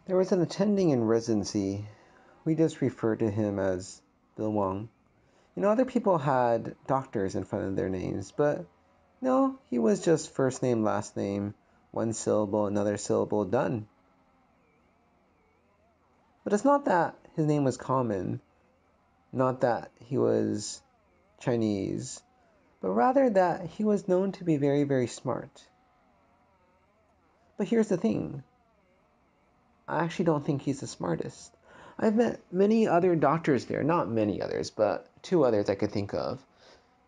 There was an attending in residency. We just referred to him as Bill Wong. Other people had doctors in front of their names, but no, he was just first name, last name, one syllable, another syllable, done. But it's not that his name was common, not that he was Chinese, but rather that he was known to be very, very smart. But here's the thing, I actually don't think he's the smartest. I've met many other doctors there, not many others, but two others I could think of,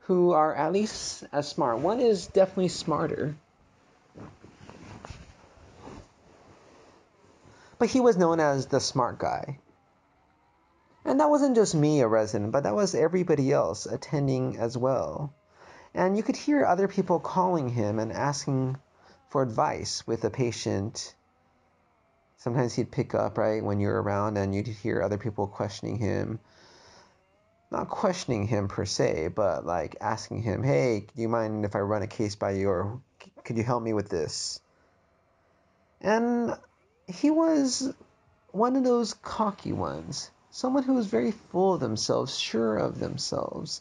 who are at least as smart. One is definitely smarter, but he was known as the smart guy. And that wasn't just me, a resident, but that was everybody else attending as well. And you could hear other people calling him and asking for advice with a patient. Sometimes he'd pick up, right, when you're around, and you'd hear other people questioning him. Not questioning him per se, but like asking him, hey, do you mind if I run a case by you, or could you help me with this? And he was one of those cocky ones. Someone who was very full of themselves, sure of themselves.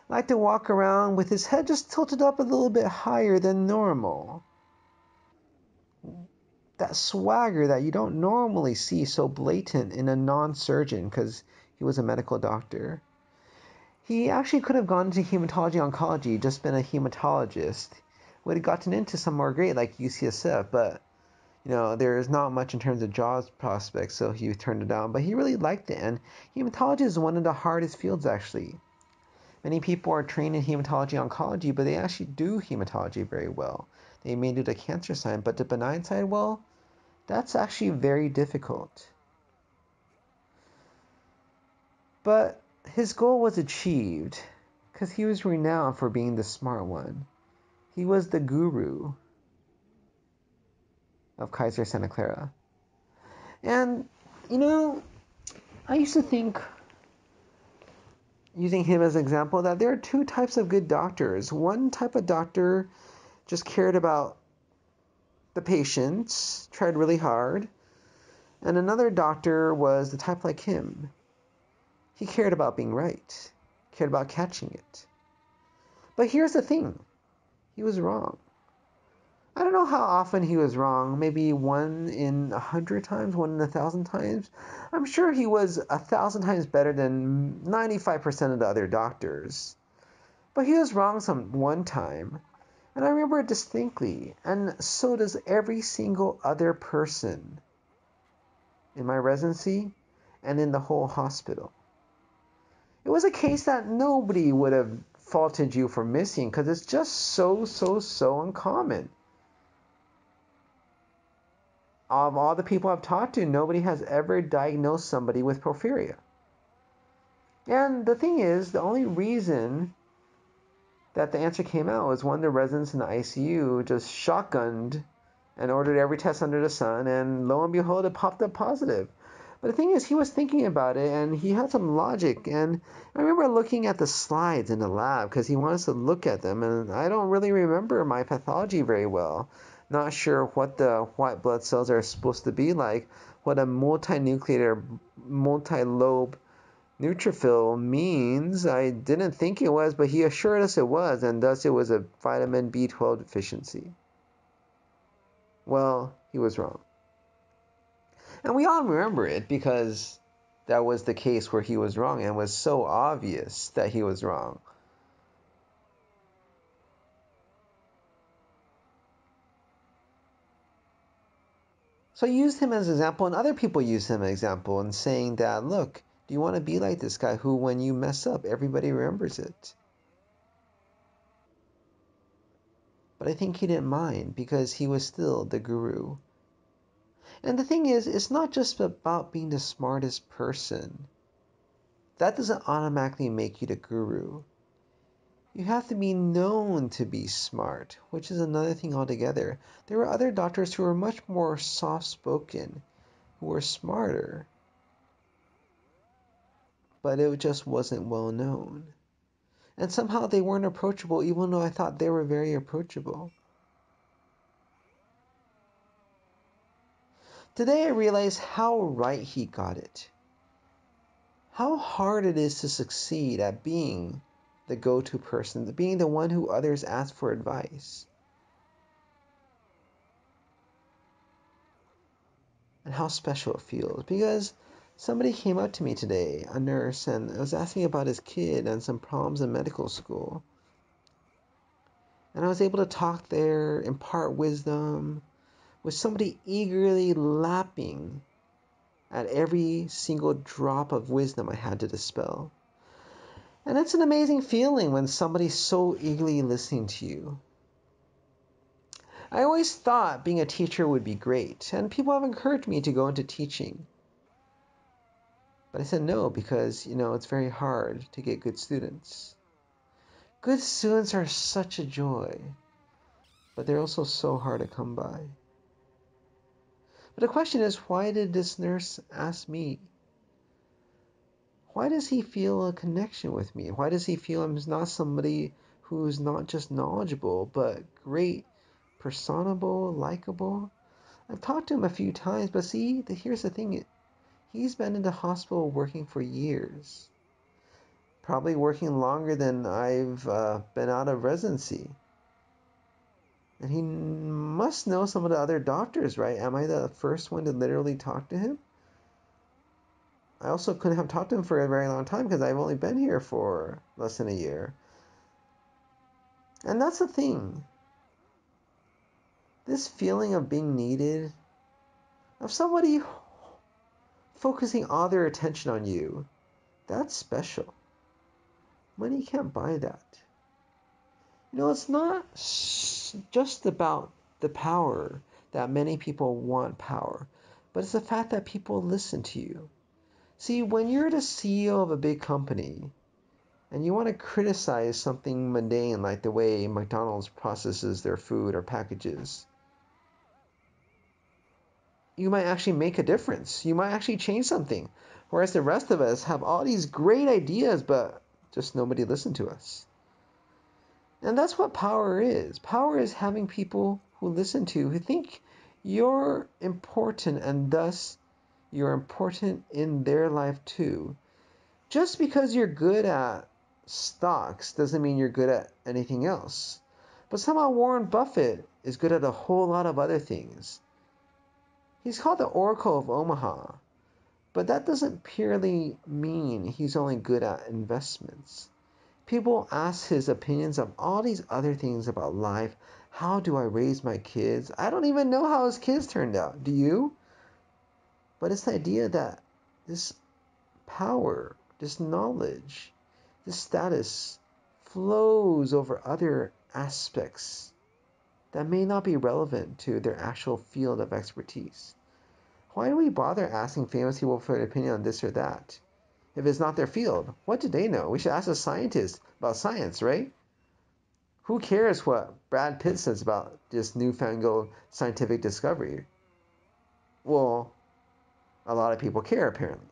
Liked to walk around with his head just tilted up a little bit higher than normal. That swagger that you don't normally see so blatant in a non-surgeon, because he was a medical doctor. He actually could have gone into hematology oncology, just been a hematologist. Would have gotten into somewhere great like UCSF, but there's not much in terms of jobs prospects, so he turned it down. But he really liked it, and hematology is one of the hardest fields actually. Many people are trained in hematology oncology, but they actually do hematology very well. They may do the cancer side, but the benign side, well, that's actually very difficult. But his goal was achieved because he was renowned for being the smart one. He was the guru of Kaiser Santa Clara. And, you know, I used to think, using him as an example, that there are two types of good doctors. One type of doctor just cared about the patients, tried really hard, and another doctor was the type like him. He cared about being right, cared about catching it. But here's the thing, he was wrong. I don't know how often he was wrong, maybe 1 in 100 times, 1 in 1,000 times. I'm sure he was 1,000 times better than 95% of the other doctors. But he was wrong one time, and I remember it distinctly, and so does every single other person in my residency and in the whole hospital. It was a case that nobody would have faulted you for missing because it's just so uncommon. Of all the people I've talked to, nobody has ever diagnosed somebody with porphyria. And the thing is, the only reason that the answer came out was one of the residents in the ICU just shotgunned and ordered every test under the sun, and lo and behold, it popped up positive. But the thing is, he was thinking about it, and he had some logic. And I remember looking at the slides in the lab because he wanted us to look at them, and I don't really remember my pathology very well. Not sure what the white blood cells are supposed to be like, what a multinucleated, multi-lobe neutrophil means. I didn't think it was, but he assured us it was, and thus it was a vitamin B12 deficiency. Well, he was wrong. And we all remember it because that was the case where he was wrong, and it was so obvious that he was wrong. So I used him as an example, and other people use him as an example in saying that, look, do you want to be like this guy who, when you mess up, everybody remembers it? But I think he didn't mind because he was still the guru. And the thing is, it's not just about being the smartest person. That doesn't automatically make you the guru. You have to be known to be smart, which is another thing altogether. There were other doctors who were much more soft spoken, who were smarter, but it just wasn't well known. And somehow they weren't approachable, even though I thought they were very approachable. Today I realize how right he got it. How hard it is to succeed at being the go-to person, being the one who others ask for advice. And how special it feels, because somebody came up to me today, a nurse, and was asking about his kid and some problems in medical school. And I was able to talk there, impart wisdom, with somebody eagerly lapping at every single drop of wisdom I had to dispel. And it's an amazing feeling when somebody's so eagerly listening to you. I always thought being a teacher would be great, and people have encouraged me to go into teaching. But I said no because, it's very hard to get good students. Good students are such a joy, but they're also so hard to come by. But the question is, why did this nurse ask me? Why does he feel a connection with me? Why does he feel I'm not somebody who's not just knowledgeable, but great, personable, likable? I've talked to him a few times, but see, here's the thing. He's been in the hospital working for years. Probably working longer than I've been out of residency. And he must know some of the other doctors, right? Am I the first one to literally talk to him? I also couldn't have talked to him for a very long time because I've only been here for less than a year. And that's the thing. This feeling of being needed, of somebody focusing all their attention on you, that's special. Money can't buy that. It's not just about the power that many people want power, but it's the fact that people listen to you. See, when you're the CEO of a big company and you want to criticize something mundane like the way McDonald's processes their food or packages, you might actually make a difference. You might actually change something. Whereas the rest of us have all these great ideas, but just nobody listened to us. And that's what power is. Power is having people who listen to you, who think you're important, and thus you're important in their life too. Just because you're good at stocks doesn't mean you're good at anything else. But somehow Warren Buffett is good at a whole lot of other things. He's called the Oracle of Omaha, but that doesn't purely mean he's only good at investments. People ask his opinions of all these other things about life. How do I raise my kids? I don't even know how his kids turned out. Do you? But it's the idea that this power, this knowledge, this status flows over other aspects that may not be relevant to their actual field of expertise. Why do we bother asking famous people for an opinion on this or that? If it's not their field, what do they know? We should ask a scientist about science, right? Who cares what Brad Pitt says about this newfangled scientific discovery? Well, a lot of people care, apparently.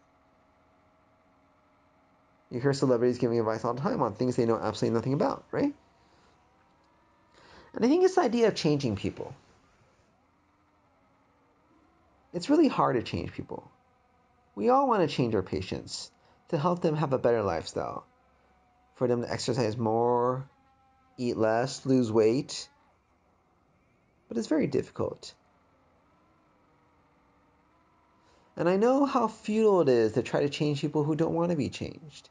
You hear celebrities giving advice all the time on things they know absolutely nothing about, right? And I think it's the idea of changing people. It's really hard to change people. We all want to change our patients to help them have a better lifestyle, for them to exercise more, eat less, lose weight. But it's very difficult. And I know how futile it is to try to change people who don't want to be changed.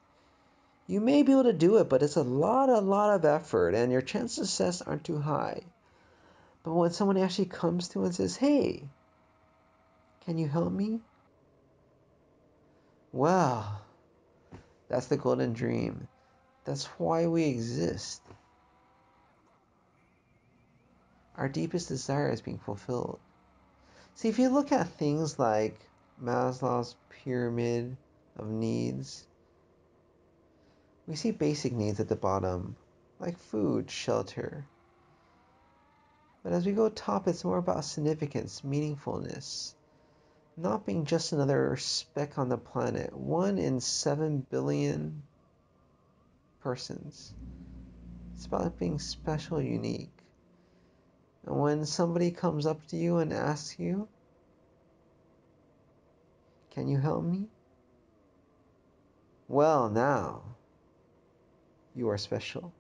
You may be able to do it, but it's a lot of effort, and your chances of success aren't too high. But when someone actually comes to and says, hey, can you help me? Well, that's the golden dream. That's why we exist. Our deepest desire is being fulfilled. See, if you look at things like Maslow's pyramid of needs, we see basic needs at the bottom, like food, shelter. But as we go top, it's more about significance, meaningfulness, not being just another speck on the planet, 1 in 7 billion persons. It's about being special, unique. And when somebody comes up to you and asks you, Can you help me? Well, now, you are special.